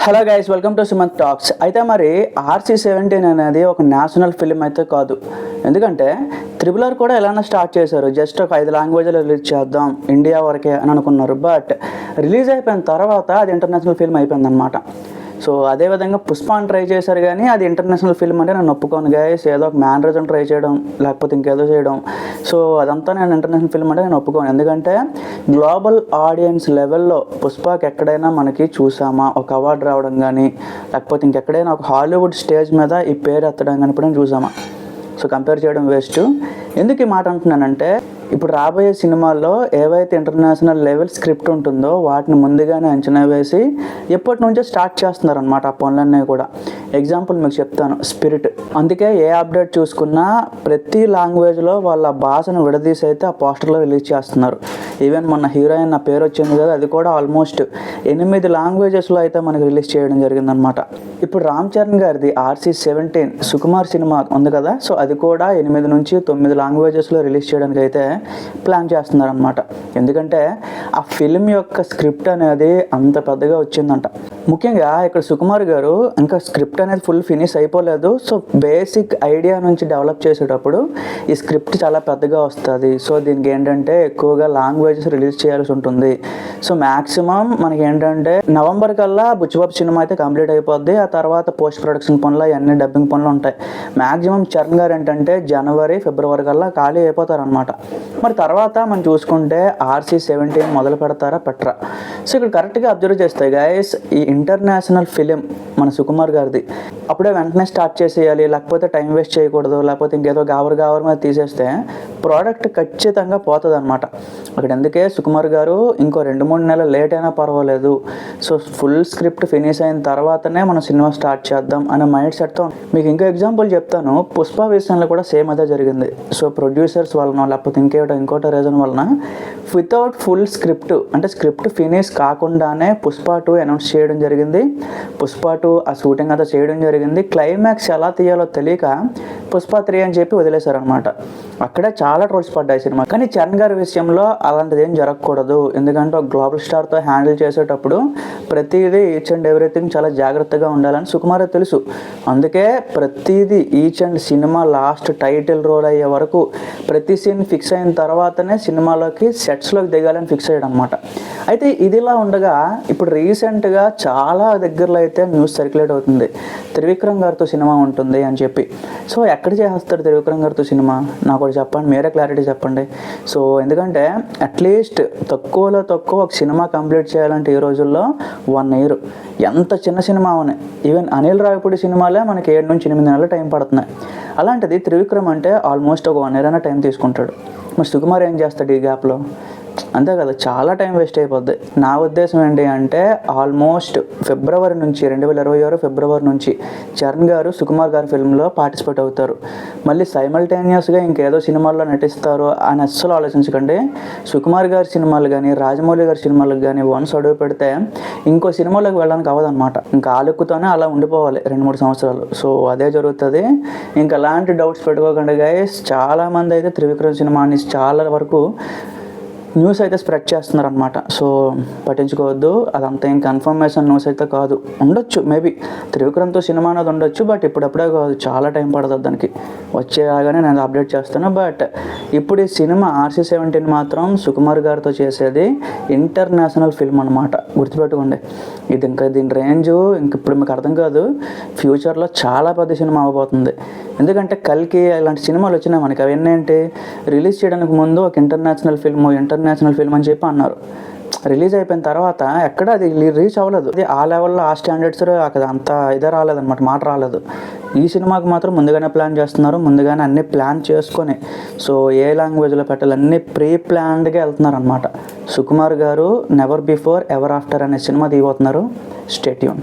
Hello guys, welcome to Sumanth talks. అయితే మరి RC-17 అనేది ఒక నేషనల్ ఫిల్మ్ అయితే కాదు. ఎందుకంటే RRR కూడా ఎలానో స్టార్ట్ చేశారు. జస్ట్ ఒక 5 లాంగ్వేజ్లో రిలీజ్ చేద్దాం ఇండియా వరకే అని అనుకున్నారు. బట్ రిలీజ్ అయిపోయిన తర్వాత అది ఇంటర్నేషనల్ ఫిల్మ్ అయిపోయిందన్నమాట. సో అదేవిధంగా పుష్పాన్ని ట్రై చేశారు, కానీ అది ఇంటర్నేషనల్ ఫిల్మ్ అంటే నేను ఒప్పుకోను గైస్. ఏదో ఒక మ్యానరిజం ట్రై చేయడం, లేకపోతే ఇంకేదో చేయడం. సో అదంతా నేను ఇంటర్నేషనల్ ఫిల్మ్ అంటే నేను ఒప్పుకోను. ఎందుకంటే గ్లోబల్ ఆడియన్స్ లెవెల్లో పుష్పకి ఎక్కడైనా మనకి చూసామా ఒక అవార్డు రావడం కానీ, లేకపోతే ఇంకెక్కడైనా ఒక హాలీవుడ్ స్టేజ్ మీద ఈ పేరు ఎత్తడం కానీ ఎప్పుడైనా చూసామా? సో కంపేర్ చేయడం వేస్ట్. ఎందుకు ఈ మాట అంటున్నానంటే, ఇప్పుడు రాబోయే సినిమాల్లో ఏవైతే ఇంటర్నేషనల్ లెవెల్ స్క్రిప్ట్ ఉంటుందో వాటిని ముందుగానే అంచనా వేసి ఎప్పటి నుంచో స్టార్ట్ చేస్తున్నారనమాట ఆ పనులన్నీ కూడా. ఎగ్జాంపుల్ మీకు చెప్తాను, స్పిరిట్. అందుకే ఏ అప్డేట్ చూసుకున్నా ప్రతి లాంగ్వేజ్లో వాళ్ళ భాషను విడదీసి అయితే ఆ పోస్టర్లో రిలీజ్ చేస్తున్నారు. ఈవెన్ మొన్న హీరోయిన్ నా పేరు వచ్చింది కదా, అది కూడా ఆల్మోస్ట్ 8 లాంగ్వేజెస్లో అయితే మనకి రిలీజ్ చేయడం జరిగిందనమాట. ఇప్పుడు రామ్ చరణ్ గారిది RC-17 సుకుమార్ సినిమా ఉంది కదా, సో అది కూడా 8 నుంచి 9 లాంగ్వేజెస్లో రిలీజ్ చేయడానికి అయితే ప్లాన్ చేస్తున్నారనమాట. ఎందుకంటే ఆ ఫిల్మ్ యొక్క స్క్రిప్ట్ అనేది అంత పెద్దగా వచ్చిందంట. ముఖ్యంగా ఇక్కడ సుకుమార్ గారు ఇంకా స్క్రిప్ట్ అనేది ఫుల్ ఫినిష్ అయిపోలేదు. సో బేసిక్ ఐడియా నుంచి డెవలప్ చేసేటప్పుడు ఈ స్క్రిప్ట్ చాలా పెద్దగా వస్తుంది. సో దీనికి ఏంటంటే ఎక్కువగా లాంగ్వేజెస్ రిలీజ్ చేయాల్సి ఉంటుంది. సో మ్యాక్సిమం మనకి ఏంటంటే నవంబర్ కల్లా బుచ్చిబాబు సినిమా అయితే కంప్లీట్ అయిపోద్ది. ఆ తర్వాత పోస్ట్ ప్రొడక్షన్ పనులు అవన్నీ డబ్బింగ్ పనులు ఉంటాయి. మ్యాక్సిమం చరణ్ గారు ఏంటంటే జనవరి ఫిబ్రవరి కల్లా ఖాళీ అయిపోతారనమాట. మరి తర్వాత మనం చూసుకుంటే RC-17 మొదలు పెడతారా పెట్టరా? సో ఇక్కడ కరెక్ట్గా అబ్జర్వ్ చేస్తే గైస్, ఈ ఇంటర్నేషనల్ ఫిలిం మన సుకుమార్ గారిది అప్పుడే వెంటనే స్టార్ట్ చేసేయాలి, లేకపోతే టైం వేస్ట్ చేయకూడదు, లేకపోతే ఇంకేదో గావర్ మీద తీసేస్తే ప్రోడక్ట్ ఖచ్చితంగా పోతుంది అనమాట. అక్కడ ఎందుకే సుకుమార్ గారు ఇంకో 2-3 నెలలు లేట్ అయినా పర్వాలేదు, సో ఫుల్ స్క్రిప్ట్ ఫినిష్ అయిన తర్వాతనే మనం సినిమా స్టార్ట్ చేద్దాం అనే మైండ్ సెట్తో. మీకు ఇంకో ఎగ్జాంపుల్ చెప్తాను, పుష్ప విషయంలో కూడా సేమ్ అదే జరిగింది. సో ప్రొడ్యూసర్స్ వలన లేకపోతే ఇంకోటి రీజన్ వలన వితౌట్ ఫుల్ స్క్రిప్ట్, అంటే స్క్రిప్ట్ ఫినిష్ కాకుండానే పుష్ప 2 అనౌన్స్ చేయడం జరిగింది. పుష్ప 2 ఆ షూటింగ్ అంతా చేయడం జరిగింది. క్లైమాక్స్ ఎలా తీయాలో తెలియక పుష్ప 3 అని చెప్పి వదిలేశారనమాట. అక్కడే చాలా ట్రోల్స్ పడ్డాయి సినిమా. కానీ చరణ్ గారి విషయంలో అలాంటిది ఏం జరగకూడదు. ఎందుకంటే ఒక గ్లోబల్ స్టార్తో హ్యాండిల్ చేసేటప్పుడు ప్రతిదీ ఈచ్ అండ్ ఎవ్రీథింగ్ చాలా జాగ్రత్తగా ఉండాలని సుకుమార్ తెలుసు. అందుకే ప్రతిదీ each and cinema last title role అయ్యే వరకు ప్రతి సీన్ ఫిక్స్ అయిన తర్వాతనే సినిమాలోకి సెట్స్లోకి దిగాలని ఫిక్స్ అయ్యాడు అనమాట. అయితే ఇదిలా ఉండగా ఇప్పుడు రీసెంట్గా చాలా దగ్గరలో అయితే న్యూస్ సర్క్యులేట్ అవుతుంది, త్రివిక్రమ్ గారితో సినిమా ఉంటుంది అని చెప్పి. సో ఎక్కడ చేస్తారు త్రివిక్రమ్ గారితో సినిమా? నాకు ఒకటి చెప్పండి, మీరే క్లారిటీ చెప్పండి. సో ఎందుకంటే అట్లీస్ట్ తక్కువలో తక్కువ ఒక సినిమా కంప్లీట్ చేయాలంటే ఈ రోజుల్లో 1 year. ఎంత చిన్న సినిమా అవునాయి, ఈవెన్ అనిల్ రావిపూడి సినిమాలే మనకి 7 నుంచి 8 నెలలు టైం పడుతున్నాయి. అలాంటిది త్రివిక్రమ్ అంటే ఆల్మోస్ట్ ఒక 1 year అయినా టైం తీసుకుంటాడు. మరి సుకుమార్ ఏం చేస్తాడు ఈ గ్యాప్లో? అంతే కదా, చాలా టైం వేస్ట్ అయిపోద్ది. నా ఉద్దేశం ఏంటి అంటే ఆల్మోస్ట్ ఫిబ్రవరి నుంచి 2026 ఫిబ్రవరి నుంచి చరణ్ గారు సుకుమార్ గారి ఫిల్మ్లో పార్టిసిపేట్ అవుతారు. మళ్ళీ సైమల్టేనియస్గా ఇంకేదో సినిమాల్లో నటిస్తారు అని అస్సలు ఆలోచించకండి. సుకుమార్ గారి సినిమాలు కానీ రాజమౌళి గారి సినిమాలకు కానీ వన్స్ అడుగు పెడితే ఇంకో సినిమాలోకి వెళ్ళడానికి అవ్వదన్నమాట. ఇంకా ఆలుక్కుతోనే అలా ఉండిపోవాలి 2-3 సంవత్సరాలు. సో అదే జరుగుతుంది. ఇంకా అలాంటి డౌట్స్ పెట్టుకోకండి గైస్. చాలామంది అయితే త్రివిక్రమ్ సినిమాని చాలా వరకు న్యూస్ అయితే స్ప్రెడ్ చేస్తున్నారనమాట. సో పట్టించుకోవద్దు, అదంతా ఏం కన్ఫర్మేషన్ న్యూస్ అయితే కాదు. ఉండొచ్చు మేబీ త్రివిక్రమ్తో సినిమా అనేది ఉండొచ్చు, బట్ ఇప్పుడప్పుడే కాదు, చాలా టైం పడుతుంది దానికి. వచ్చేలాగానే నేను అప్డేట్ చేస్తాను. బట్ ఇప్పుడు ఈ సినిమా RC-17 మాత్రం సుకుమార్ గారితో చేసేది ఇంటర్నేషనల్ ఫిల్మ్ అనమాట. గుర్తుపెట్టుకోండి, ఇది ఇంకా దీని రేంజ్ ఇప్పుడు మీకు అర్థం కాదు. ఫ్యూచర్లో చాలా పెద్ద సినిమా అవ్వబోతుంది. ఎందుకంటే కల్కి ఇలాంటి సినిమాలు వచ్చినాయి మనకి. అవన్నీ ఏంటి, రిలీజ్ చేయడానికి ముందు ఒక ఇంటర్నేషనల్ ఫిల్మ్ అని చెప్పి అన్నారు. రిలీజ్ అయిపోయిన తర్వాత ఎక్కడ అది రీచ్ అవ్వలేదు. అది ఆ లెవెల్లో ఆ స్టాండర్డ్స్ అక్కడ అంత ఇదే రాలేదన్నమాట, మాట రాలేదు. ఈ సినిమాకి మాత్రం ముందుగానే ప్లాన్ చేస్తున్నారు, ముందుగానే అన్నీ ప్లాన్ చేసుకొని. సో ఏ లాంగ్వేజ్లో పెట్టాలి అన్నీ ప్రీ ప్లాన్డ్గా వెళ్తున్నారు అనమాట. Sukumar garu never before ever after అనే సినిమా తీయబోతున్నారు. Stay tune.